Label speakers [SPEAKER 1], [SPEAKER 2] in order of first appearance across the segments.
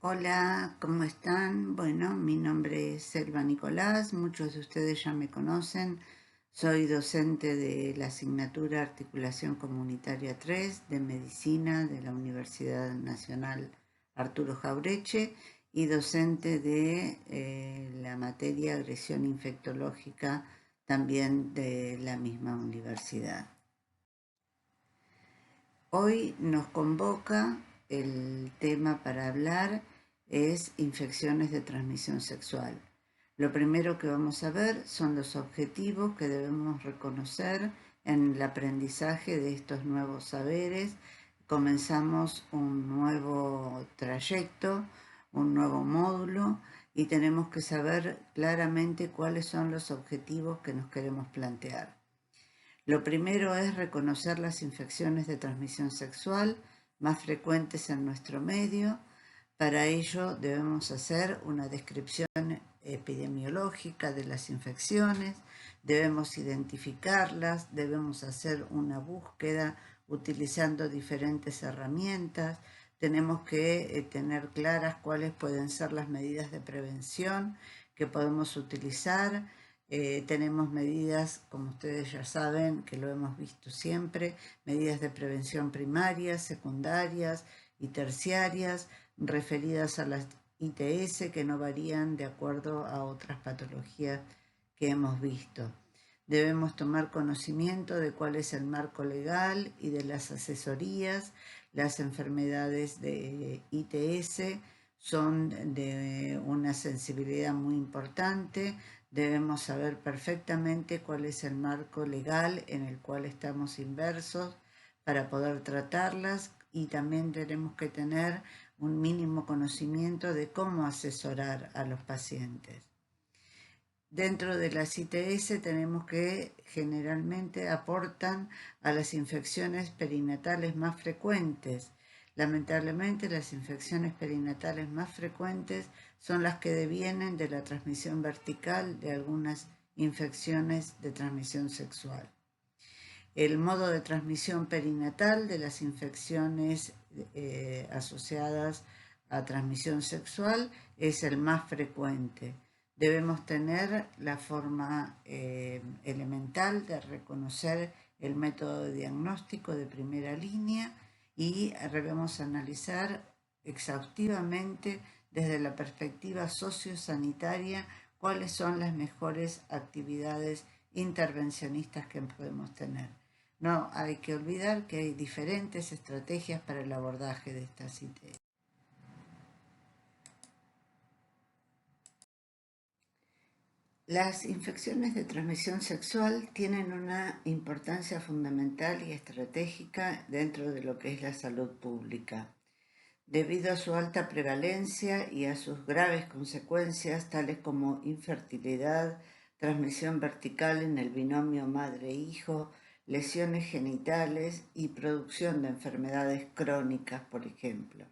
[SPEAKER 1] Hola, ¿cómo están? Bueno, mi nombre es Selva Nicolás, muchos de ustedes ya me conocen. Soy docente de la asignatura Articulación Comunitaria 3 de Medicina de la Universidad Nacional Arturo Jaureche y docente de la materia Agresión Infectológica también de la misma universidad. Hoy nos convoca el tema para hablar es infecciones de transmisión sexual. Lo primero que vamos a ver son los objetivos que debemos reconocer en el aprendizaje de estos nuevos saberes. Comenzamos un nuevo trayecto, un nuevo módulo y tenemos que saber claramente cuáles son los objetivos que nos queremos plantear. Lo primero es reconocer las infecciones de transmisión sexual más frecuentes en nuestro medio. Para ello debemos hacer una descripción epidemiológica de las infecciones, debemos identificarlas, debemos hacer una búsqueda utilizando diferentes herramientas, tenemos que tener claras cuáles pueden ser las medidas de prevención que podemos utilizar. Tenemos medidas, como ustedes ya saben, que lo hemos visto siempre, medidas de prevención primarias, secundarias y terciarias referidas a las ITS que no varían de acuerdo a otras patologías que hemos visto. Debemos tomar conocimiento de cuál es el marco legal y de las asesorías. Las enfermedades de ITS son de una sensibilidad muy importante. Debemos saber perfectamente cuál es el marco legal en el cual estamos inmersos para poder tratarlas y también tenemos que tener un mínimo conocimiento de cómo asesorar a los pacientes. Dentro de las ITS tenemos que generalmente aportan a las infecciones perinatales más frecuentes. Lamentablemente las infecciones perinatales más frecuentes son las que devienen de la transmisión vertical de algunas infecciones de transmisión sexual. El modo de transmisión perinatal de las infecciones asociadas a transmisión sexual es el más frecuente. Debemos tener la forma elemental de reconocer el método de diagnóstico de primera línea y debemos analizar exhaustivamente desde la perspectiva sociosanitaria cuáles son las mejores actividades intervencionistas que podemos tener. No hay que olvidar que hay diferentes estrategias para el abordaje de estas ITS. Las infecciones de transmisión sexual tienen una importancia fundamental y estratégica dentro de lo que es la salud pública, debido a su alta prevalencia y a sus graves consecuencias, tales como infertilidad, transmisión vertical en el binomio madre-hijo, lesiones genitales y producción de enfermedades crónicas, por ejemplo.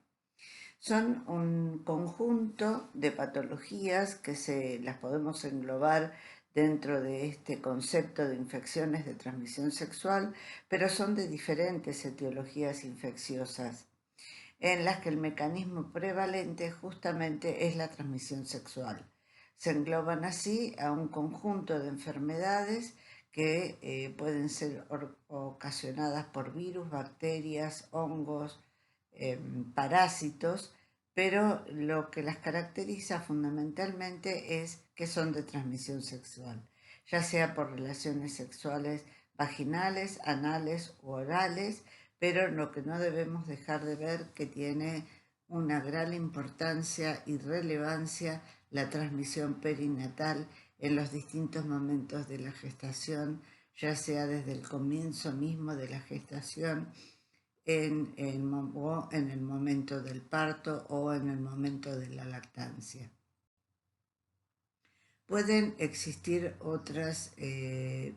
[SPEAKER 1] Son un conjunto de patologías que las podemos englobar dentro de este concepto de infecciones de transmisión sexual, pero son de diferentes etiologías infecciosas, en las que el mecanismo prevalente justamente es la transmisión sexual. Se engloban así a un conjunto de enfermedades que pueden ser ocasionadas por virus, bacterias, hongos, parásitos, pero lo que las caracteriza fundamentalmente es que son de transmisión sexual, ya sea por relaciones sexuales vaginales, anales u orales, pero lo que no debemos dejar de ver que tiene una gran importancia y relevancia la transmisión perinatal en los distintos momentos de la gestación, ya sea desde el comienzo mismo de la gestación, en el momento del parto o en el momento de la lactancia. Pueden existir otras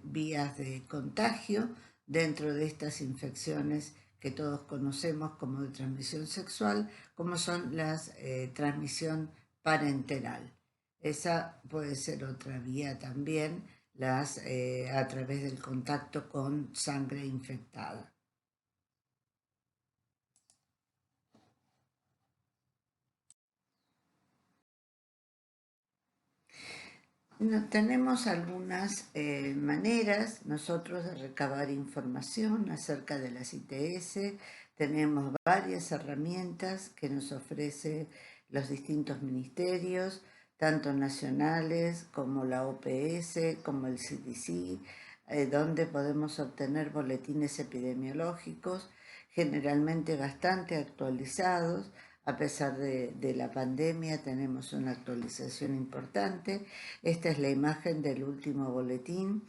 [SPEAKER 1] vías de contagio dentro de estas infecciones que todos conocemos como de transmisión sexual, como son las transmisión parenteral. Esa puede ser otra vía también, a través del contacto con sangre infectada. No, tenemos algunas maneras nosotros de recabar información acerca de las ITS. Tenemos varias herramientas que nos ofrecen los distintos ministerios, tanto nacionales como la OPS, como el CDC, donde podemos obtener boletines epidemiológicos, generalmente bastante actualizados. A pesar de la pandemia tenemos una actualización importante. Esta es la imagen del último boletín,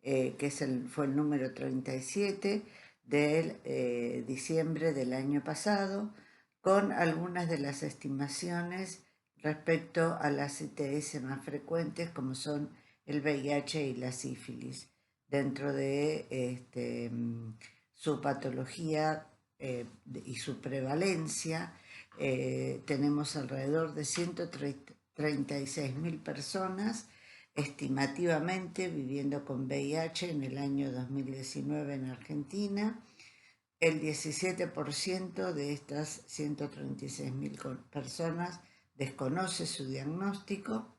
[SPEAKER 1] que fue el número 37 del diciembre del año pasado, con algunas de las estimaciones respecto a las ITS más frecuentes, como son el VIH y la sífilis, dentro de su patología y su prevalencia. Tenemos alrededor de 136.000 personas estimativamente viviendo con VIH en el año 2019 en Argentina. El 17% de estas 136.000 personas desconoce su diagnóstico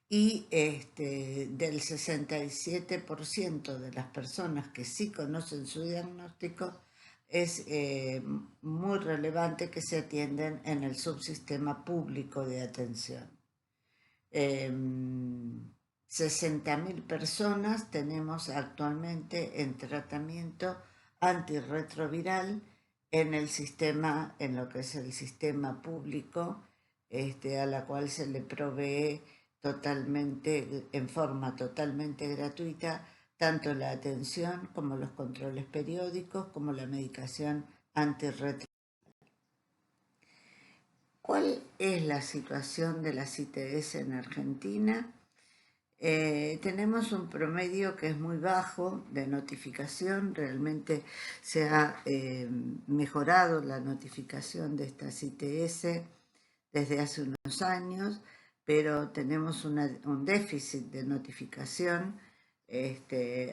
[SPEAKER 1] y del 67% de las personas que sí conocen su diagnóstico, es muy relevante que se atienden en el subsistema público de atención. 60.000 personas tenemos actualmente en tratamiento antirretroviral en lo que es el sistema público, a la cual se le provee en forma totalmente gratuita, tanto la atención como los controles periódicos, como la medicación antirretroviral. ¿Cuál es la situación de las ITS en Argentina? Tenemos un promedio que es muy bajo de notificación. Realmente se ha mejorado la notificación de estas ITS desde hace unos años, pero tenemos un déficit de notificación.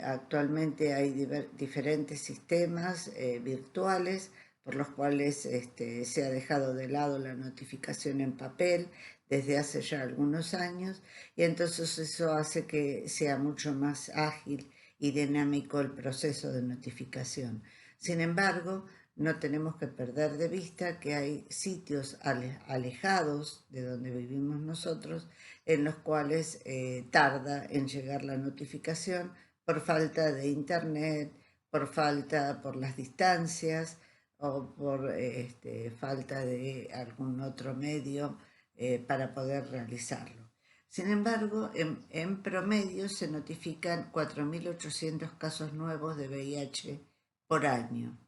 [SPEAKER 1] Actualmente hay diferentes sistemas virtuales por los cuales se ha dejado de lado la notificación en papel desde hace ya algunos años, y entonces eso hace que sea mucho más ágil y dinámico el proceso de notificación. Sin embargo, no tenemos que perder de vista que hay sitios alejados de donde vivimos nosotros en los cuales tarda en llegar la notificación por falta de internet, por las distancias o por falta de algún otro medio para poder realizarlo. Sin embargo, en promedio se notifican 4.800 casos nuevos de VIH por año.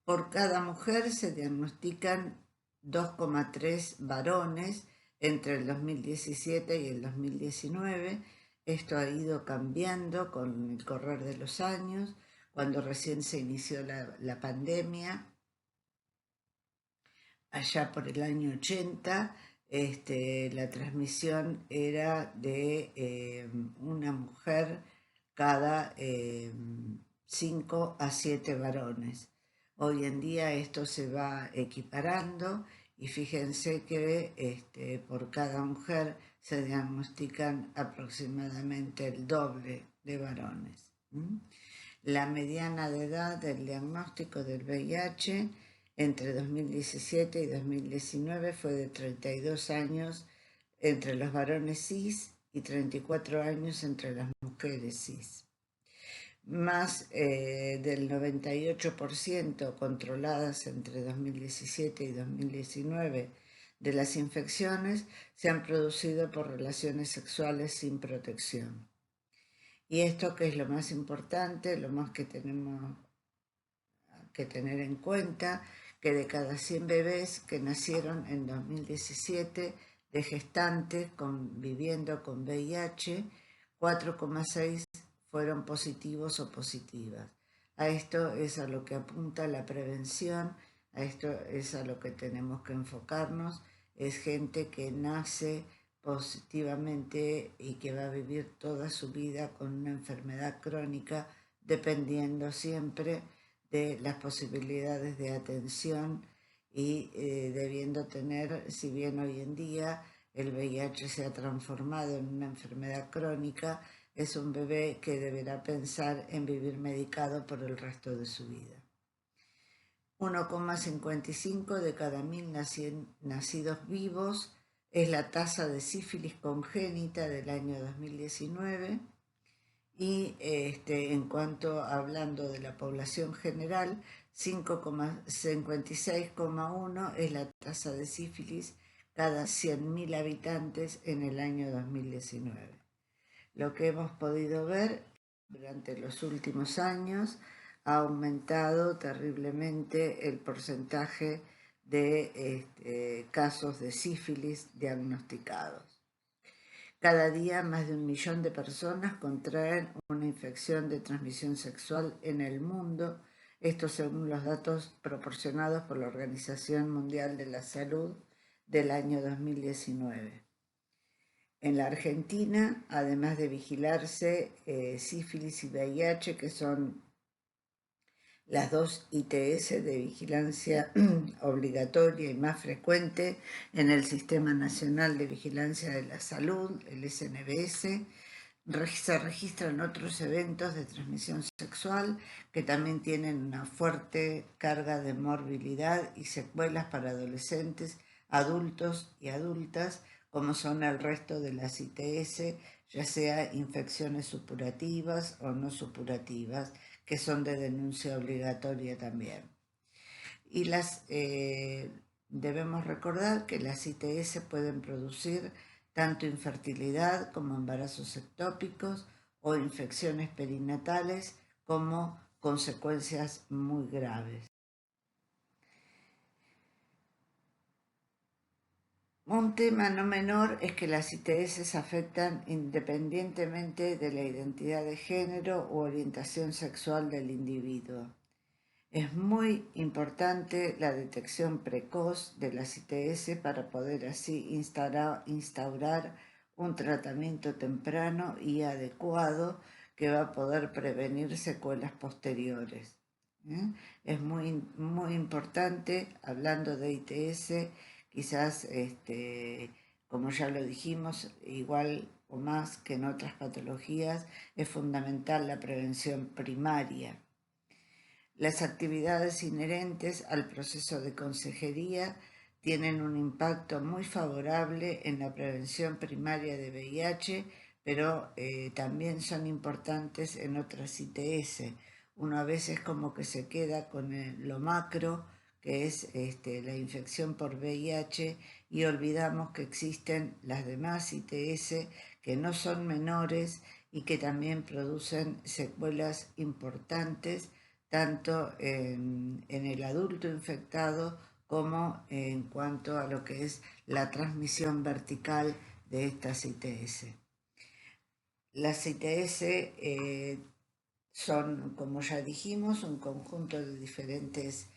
[SPEAKER 1] Por cada mujer se diagnostican 2,3 varones entre el 2017 y el 2019. Esto ha ido cambiando con el correr de los años. Cuando recién se inició la pandemia, allá por el año 80, la transmisión era de una mujer cada 5 a 7 varones. Hoy en día esto se va equiparando y fíjense que por cada mujer se diagnostican aproximadamente el doble de varones. La mediana de edad del diagnóstico del VIH entre 2017 y 2019 fue de 32 años entre los varones cis y 34 años entre las mujeres cis. Más del 98% controladas entre 2017 y 2019 de las infecciones se han producido por relaciones sexuales sin protección. Y esto, que es lo más importante, lo más que tenemos que tener en cuenta, que de cada 100 bebés que nacieron en 2017 de gestantes viviendo con VIH, 4,6 fueron positivos o positivas. A esto es a lo que apunta la prevención, a esto es a lo que tenemos que enfocarnos. Es gente que nace positivamente y que va a vivir toda su vida con una enfermedad crónica, dependiendo siempre de las posibilidades de atención y debiendo tener, si bien hoy en día el VIH se ha transformado en una enfermedad crónica, es un bebé que deberá pensar en vivir medicado por el resto de su vida. 1,55 de cada 1000 nacidos vivos es la tasa de sífilis congénita del año 2019 y en cuanto hablando de la población general, 56,1 es la tasa de sífilis cada 100.000 habitantes en el año 2019. Lo que hemos podido ver durante los últimos años ha aumentado terriblemente el porcentaje de casos de sífilis diagnosticados. Cada día más de 1 millón de personas contraen una infección de transmisión sexual en el mundo, esto según los datos proporcionados por la Organización Mundial de la Salud del año 2019. En la Argentina, además de vigilarse sífilis y VIH, que son las dos ITS de vigilancia obligatoria y más frecuente en el Sistema Nacional de Vigilancia de la Salud, el SNVS, se registran otros eventos de transmisión sexual que también tienen una fuerte carga de morbilidad y secuelas para adolescentes, adultos y adultas, como son el resto de las ITS, ya sea infecciones supurativas o no supurativas, que son de denuncia obligatoria también. Y debemos recordar que las ITS pueden producir tanto infertilidad como embarazos ectópicos o infecciones perinatales como consecuencias muy graves. Un tema no menor es que las ITS afectan independientemente de la identidad de género u orientación sexual del individuo. Es muy importante la detección precoz de las ITS para poder así instaurar un tratamiento temprano y adecuado que va a poder prevenir secuelas posteriores. Es muy, muy importante, hablando de ITS, quizás, como ya lo dijimos, igual o más que en otras patologías, es fundamental la prevención primaria. Las actividades inherentes al proceso de consejería tienen un impacto muy favorable en la prevención primaria de VIH, pero también son importantes en otras ITS. Uno a veces como que se queda con lo macro, que es la infección por VIH, y olvidamos que existen las demás ITS que no son menores y que también producen secuelas importantes tanto en el adulto infectado como en cuanto a lo que es la transmisión vertical de estas ITS. Las ITS son, como ya dijimos, un conjunto de diferentes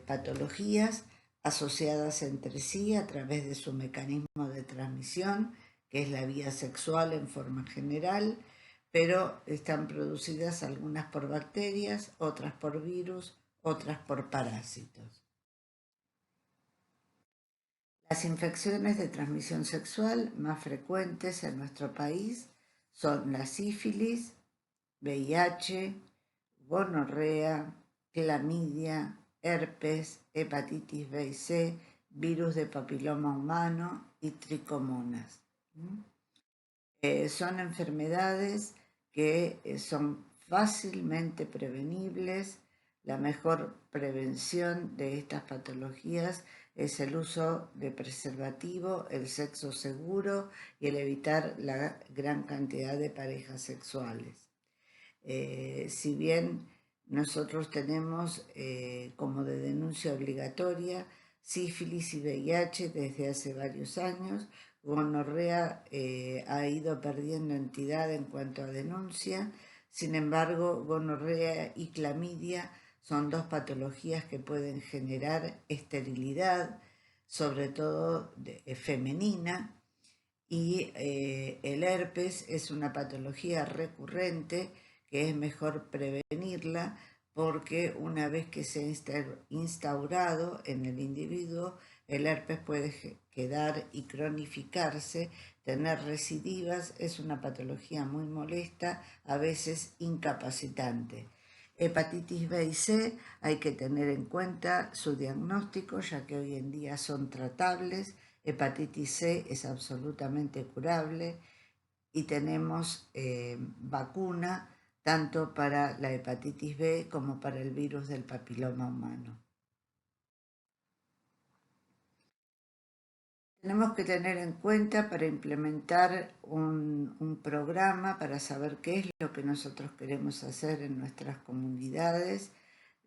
[SPEAKER 1] patologías asociadas entre sí a través de su mecanismo de transmisión, que es la vía sexual en forma general, pero están producidas algunas por bacterias, otras por virus, otras por parásitos. Las infecciones de transmisión sexual más frecuentes en nuestro país son la sífilis, VIH, gonorrea, clamidia, herpes, hepatitis B y C, virus de papiloma humano y tricomonas. Son enfermedades que son fácilmente prevenibles. La mejor prevención de estas patologías es el uso de preservativo, el sexo seguro y el evitar la gran cantidad de parejas sexuales. Si bien nosotros tenemos como de denuncia obligatoria sífilis y VIH desde hace varios años, gonorrea ha ido perdiendo entidad en cuanto a denuncia. Sin embargo, gonorrea y clamidia son dos patologías que pueden generar esterilidad, sobre todo femenina, y el herpes es una patología recurrente que es mejor prevenirla porque una vez que se ha instaurado en el individuo, el herpes puede quedar y cronificarse, tener recidivas, es una patología muy molesta, a veces incapacitante. Hepatitis B y C hay que tener en cuenta su diagnóstico, ya que hoy en día son tratables. Hepatitis C es absolutamente curable y tenemos vacuna tanto para la hepatitis B como para el virus del papiloma humano. Tenemos que tener en cuenta para implementar un programa para saber qué es lo que nosotros queremos hacer en nuestras comunidades,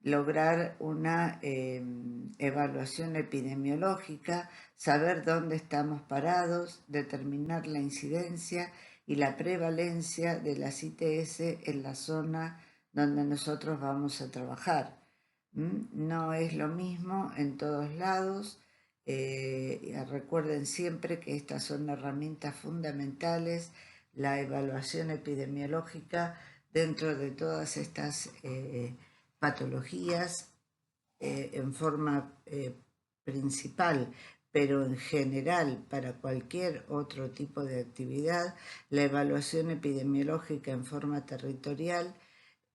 [SPEAKER 1] lograr una evaluación epidemiológica, saber dónde estamos parados, determinar la incidencia y la prevalencia de las ITS en la zona donde nosotros vamos a trabajar. No es lo mismo en todos lados. Recuerden siempre que estas son herramientas fundamentales, la evaluación epidemiológica dentro de todas estas patologías en forma principal, pero en general para cualquier otro tipo de actividad, la evaluación epidemiológica en forma territorial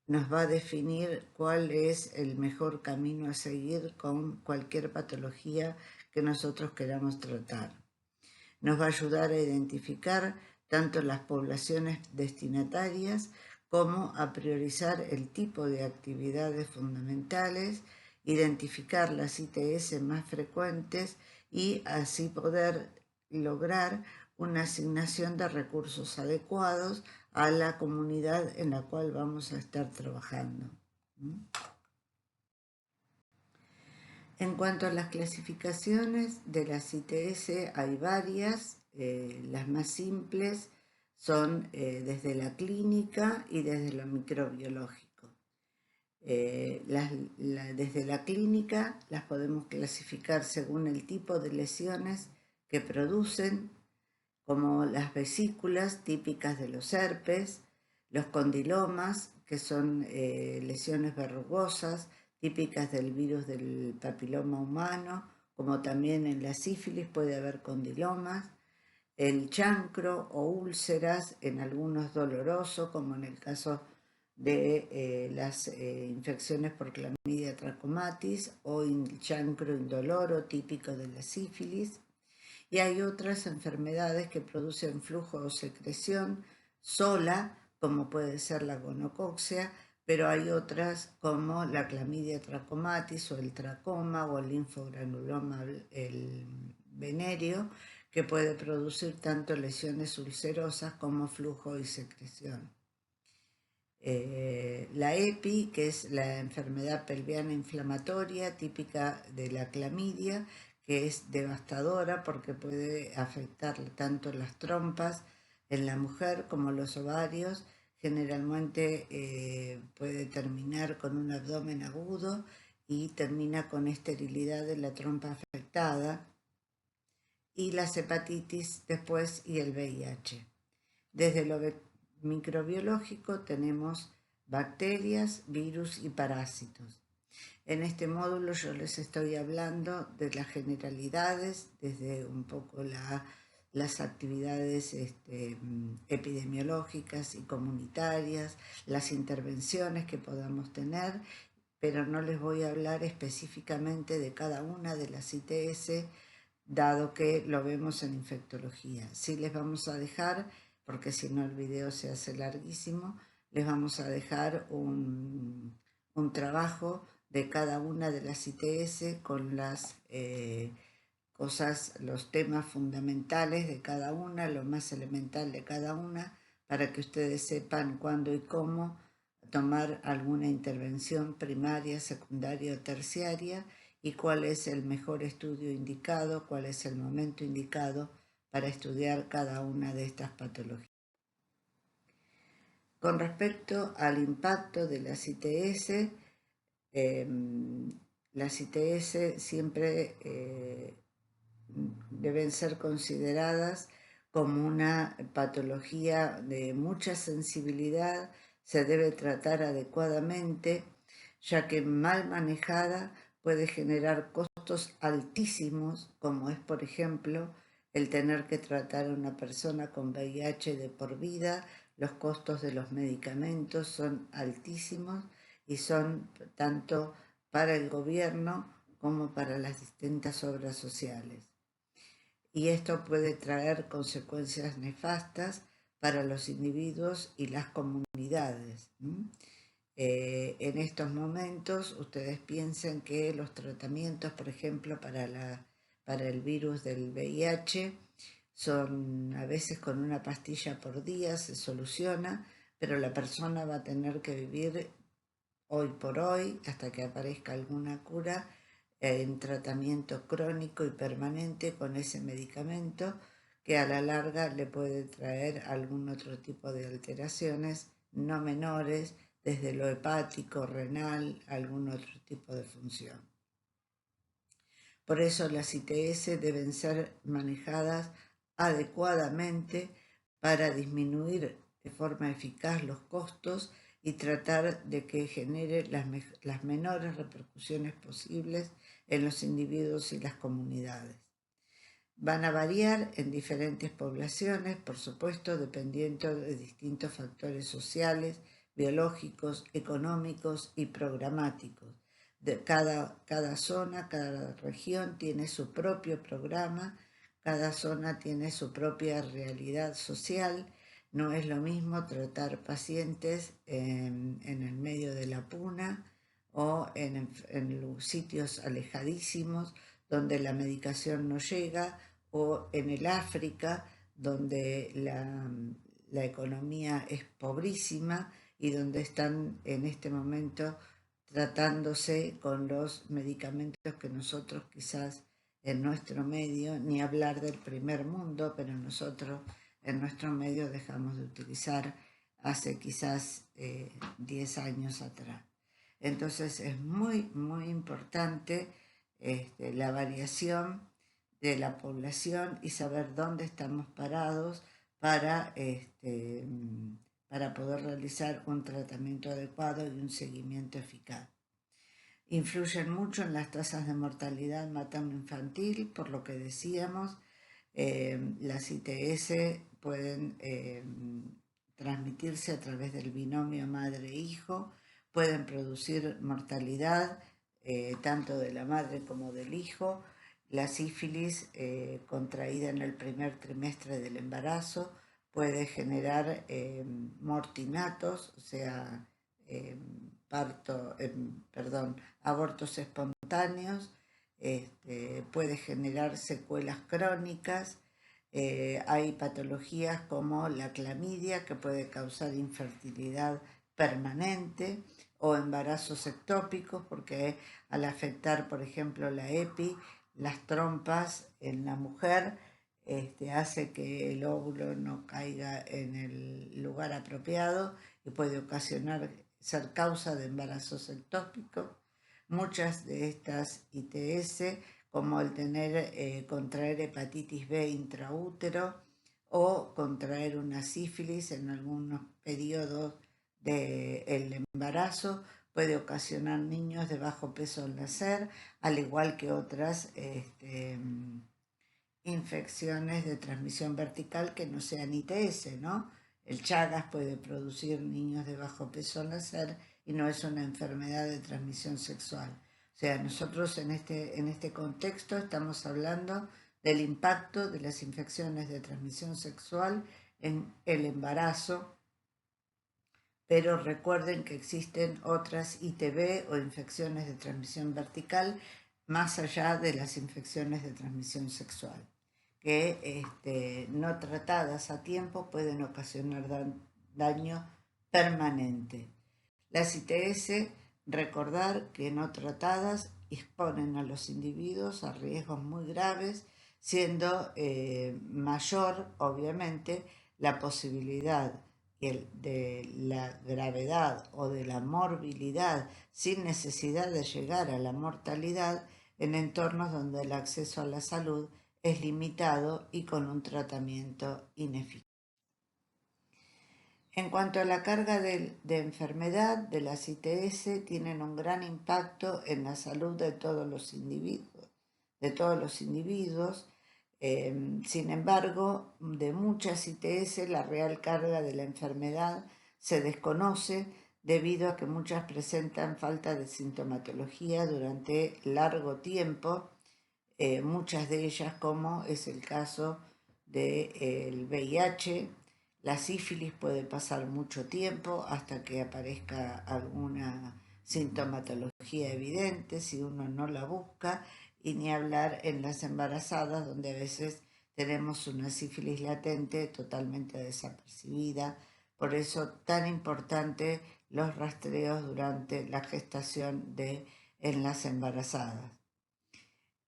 [SPEAKER 1] nos va a definir cuál es el mejor camino a seguir con cualquier patología que nosotros queramos tratar. Nos va a ayudar a identificar tanto las poblaciones destinatarias como a priorizar el tipo de actividades fundamentales, identificar las ITS más frecuentes y así poder lograr una asignación de recursos adecuados a la comunidad en la cual vamos a estar trabajando. En cuanto a las clasificaciones de las ITS, hay varias. Las más simples son desde la clínica y desde lo microbiológico. Desde la clínica las podemos clasificar según el tipo de lesiones que producen, como las vesículas típicas de los herpes, los condilomas, que son lesiones verrugosas típicas del virus del papiloma humano, como también en la sífilis puede haber condilomas, el chancro o úlceras, en algunos doloroso, como en el caso de las infecciones por Clamidia trachomatis, o el chancro indoloro típico de la sífilis. Y hay otras enfermedades que producen flujo o secreción sola, como puede ser la gonococcea, pero hay otras como la Clamidia trachomatis o el tracoma o el linfogranuloma, el venéreo, que puede producir tanto lesiones ulcerosas como flujo y secreción. La EPI, que es la enfermedad pelviana inflamatoria típica de la clamidia, que es devastadora porque puede afectar tanto las trompas en la mujer como los ovarios. Generalmente puede terminar con un abdomen agudo y termina con esterilidad de la trompa afectada, y las hepatitis después y el VIH. Desde lo microbiológico tenemos bacterias, virus y parásitos. En este módulo yo les estoy hablando de las generalidades, desde un poco las actividades epidemiológicas y comunitarias, las intervenciones que podamos tener, pero no les voy a hablar específicamente de cada una de las ITS, dado que lo vemos en infectología. Sí les vamos a dejar, porque si no el video se hace larguísimo, les vamos a dejar un trabajo de cada una de las ITS con las cosas, los temas fundamentales de cada una, lo más elemental de cada una, para que ustedes sepan cuándo y cómo tomar alguna intervención primaria, secundaria o terciaria, y cuál es el mejor estudio indicado, cuál es el momento indicado para estudiar cada una de estas patologías. Con respecto al impacto de las ITS, siempre deben ser consideradas como una patología de mucha sensibilidad, se debe tratar adecuadamente. ya que mal manejada puede generar costos altísimos, como es, por ejemplo, el tener que tratar a una persona con VIH de por vida. Los costos de los medicamentos son altísimos y son tanto para el gobierno como para las distintas obras sociales. Y esto puede traer consecuencias nefastas para los individuos y las comunidades. En estos momentos, ustedes piensen que los tratamientos, por ejemplo, para el virus del VIH, son a veces con una pastilla por día, se soluciona, pero la persona va a tener que vivir hoy por hoy, hasta que aparezca alguna cura, en tratamiento crónico y permanente con ese medicamento, que a la larga le puede traer algún otro tipo de alteraciones no menores, desde lo hepático, renal, algún otro tipo de función. Por eso las ITS deben ser manejadas adecuadamente para disminuir de forma eficaz los costos y tratar de que genere las menores repercusiones posibles en los individuos y las comunidades. Van a variar en diferentes poblaciones, por supuesto, dependiendo de distintos factores sociales, biológicos, económicos y programáticos. De cada zona, cada región tiene su propio programa, cada zona tiene su propia realidad social. No es lo mismo tratar pacientes en el medio de la puna o en sitios alejadísimos donde la medicación no llega, o en el África donde la economía es pobrísima y donde están en este momento tratándose con los medicamentos que nosotros quizás en nuestro medio, ni hablar del primer mundo, pero nosotros en nuestro medio dejamos de utilizar hace quizás 10 años atrás. Entonces es muy, muy importante la variación de la población y saber dónde estamos parados para poder realizar un tratamiento adecuado y un seguimiento eficaz. Influyen mucho en las tasas de mortalidad materno-infantil, por lo que decíamos, las ITS pueden transmitirse a través del binomio madre-hijo, pueden producir mortalidad tanto de la madre como del hijo. La sífilis contraída en el primer trimestre del embarazo puede generar mortinatos, o sea, abortos espontáneos, puede generar secuelas crónicas. Hay patologías como la clamidia, que puede causar infertilidad permanente, o embarazos ectópicos, porque al afectar, por ejemplo, la EPI, las trompas en la mujer, hace que el óvulo no caiga en el lugar apropiado y puede ocasionar, ser causa de embarazos ectópicos. Muchas de estas ITS, como el contraer hepatitis B intraútero o contraer una sífilis en algunos periodos del embarazo, puede ocasionar niños de bajo peso al nacer, al igual que otras infecciones de transmisión vertical que no sean ITS, ¿no? El Chagas puede producir niños de bajo peso al nacer y no es una enfermedad de transmisión sexual. O sea, nosotros en este contexto estamos hablando del impacto de las infecciones de transmisión sexual en el embarazo, pero recuerden que existen otras ITB o infecciones de transmisión vertical más allá de las infecciones de transmisión sexual, que no tratadas a tiempo pueden ocasionar daño permanente. Las ITS, recordar que no tratadas exponen a los individuos a riesgos muy graves, siendo mayor, obviamente, la posibilidad de la gravedad o de la morbilidad sin necesidad de llegar a la mortalidad en entornos donde el acceso a la salud es limitado y con un tratamiento ineficaz. En cuanto a la carga de enfermedad de las ITS, tienen un gran impacto en la salud de todos los individuos. Sin embargo, de muchas ITS la real carga de la enfermedad se desconoce debido a que muchas presentan falta de sintomatología durante largo tiempo, muchas de ellas, como es el caso del VIH. La sífilis puede pasar mucho tiempo hasta que aparezca alguna sintomatología evidente si uno no la busca, y ni hablar en las embarazadas, donde a veces tenemos una sífilis latente totalmente desapercibida. Por eso tan importante los rastreos durante la gestación en las embarazadas.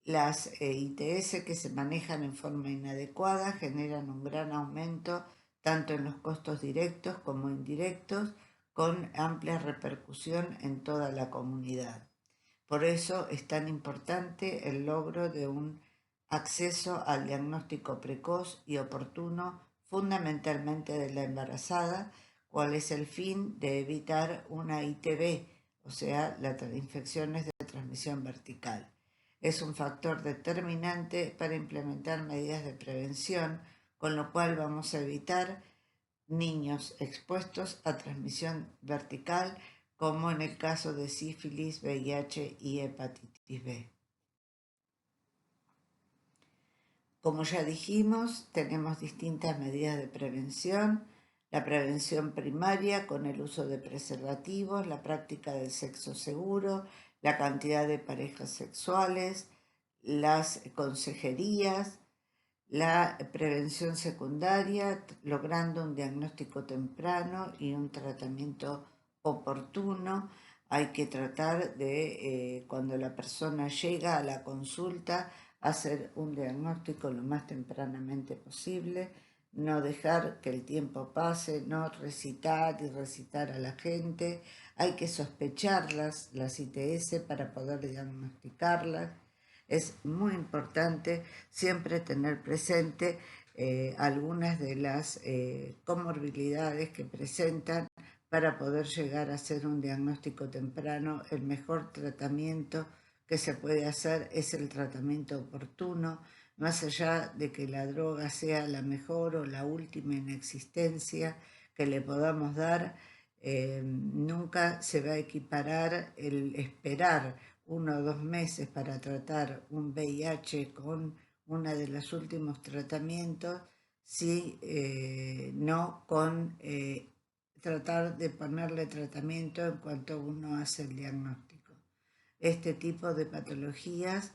[SPEAKER 1] Las ITS que se manejan en forma inadecuada generan un gran aumento tanto en los costos directos como indirectos, con amplia repercusión en toda la comunidad. Por eso es tan importante el logro de un acceso al diagnóstico precoz y oportuno, fundamentalmente de la embarazada, cual es el fin de evitar una ITB, o sea, las infecciones de transmisión vertical. Es un factor determinante para implementar medidas de prevención, con lo cual vamos a evitar niños expuestos a transmisión vertical, como en el caso de sífilis, VIH y hepatitis B. Como ya dijimos, tenemos distintas medidas de prevención: la prevención primaria con el uso de preservativos, la práctica del sexo seguro, la cantidad de parejas sexuales, las consejerías, la prevención secundaria, logrando un diagnóstico temprano y un tratamiento oportuno. Hay que tratar de, cuando la persona llega a la consulta, hacer un diagnóstico lo más tempranamente posible, no dejar que el tiempo pase, no recitar y recitar a la gente. Hay que sospechar las ITS para poder diagnosticarlas. Es muy importante siempre tener presente algunas de las comorbilidades que presentan para poder llegar a hacer un diagnóstico temprano. El mejor tratamiento que se puede hacer es el tratamiento oportuno, más allá de que la droga sea la mejor o la última en existencia que le podamos dar. Nunca se va a equiparar el esperar 1 o 2 meses para tratar un VIH con uno de los últimos tratamientos, si no con tratar de ponerle tratamiento en cuanto uno hace el diagnóstico. Este tipo de patologías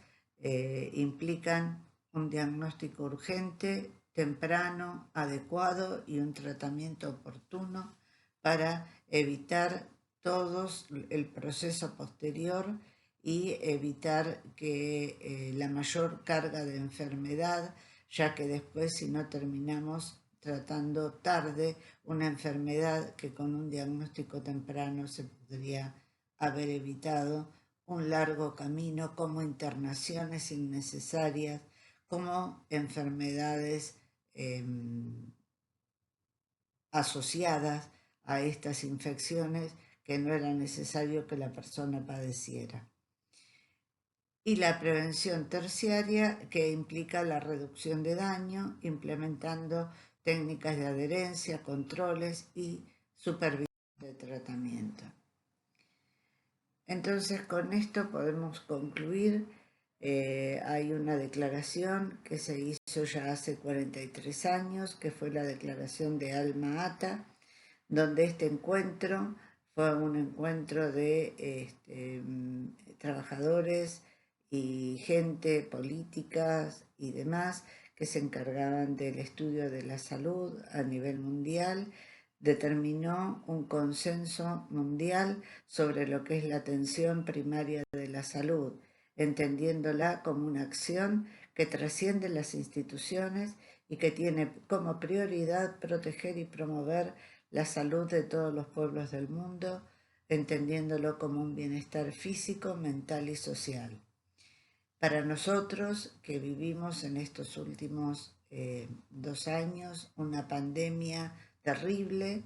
[SPEAKER 1] implican un diagnóstico urgente, temprano, adecuado y un tratamiento oportuno para evitar todo el proceso posterior y evitar que la mayor carga de enfermedad, ya que después, si no terminamos tratando tarde una enfermedad que con un diagnóstico temprano se podría haber evitado, un largo camino, como internaciones innecesarias, como enfermedades asociadas a estas infecciones que no era necesario que la persona padeciera. Y la prevención terciaria, que implica la reducción de daño, implementando técnicas de adherencia, controles y supervisión de tratamiento. Entonces, con esto podemos concluir. Hay una declaración que se hizo ya hace 43 años, que fue la declaración de Alma Ata, donde este encuentro fue un encuentro de trabajadores y gente, políticas y demás, que se encargaban del estudio de la salud a nivel mundial. Determinó un consenso mundial sobre lo que es la atención primaria de la salud, entendiéndola como una acción que trasciende las instituciones y que tiene como prioridad proteger y promover la salud de todos los pueblos del mundo, entendiéndolo como un bienestar físico, mental y social. Para nosotros, que vivimos en estos últimos 2 años una pandemia terrible,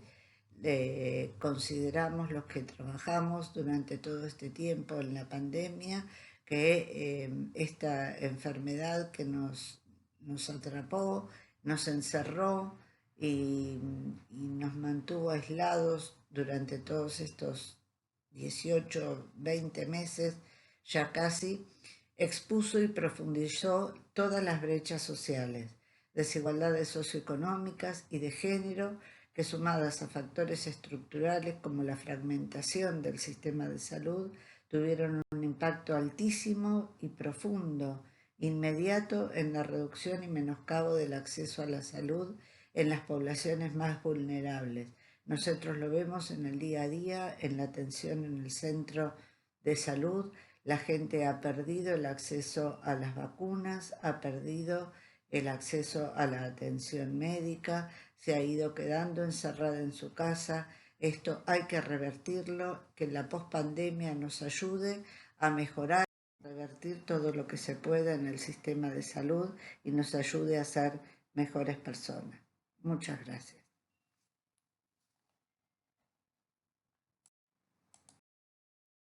[SPEAKER 1] consideramos los que trabajamos durante todo este tiempo en la pandemia que esta enfermedad que nos atrapó, nos encerró y nos mantuvo aislados durante todos estos 18, 20 meses, ya casi, expuso y profundizó todas las brechas sociales, desigualdades socioeconómicas y de género, que sumadas a factores estructurales como la fragmentación del sistema de salud, tuvieron un impacto altísimo y profundo, inmediato en la reducción y menoscabo del acceso a la salud en las poblaciones más vulnerables. Nosotros lo vemos en el día a día, en la atención en el centro de salud. La gente ha perdido el acceso a las vacunas, ha perdido el acceso a la atención médica, se ha ido quedando encerrada en su casa. Esto hay que revertirlo, que la pospandemia nos ayude a mejorar, a revertir todo lo que se pueda en el sistema de salud y nos ayude a ser mejores personas. Muchas gracias.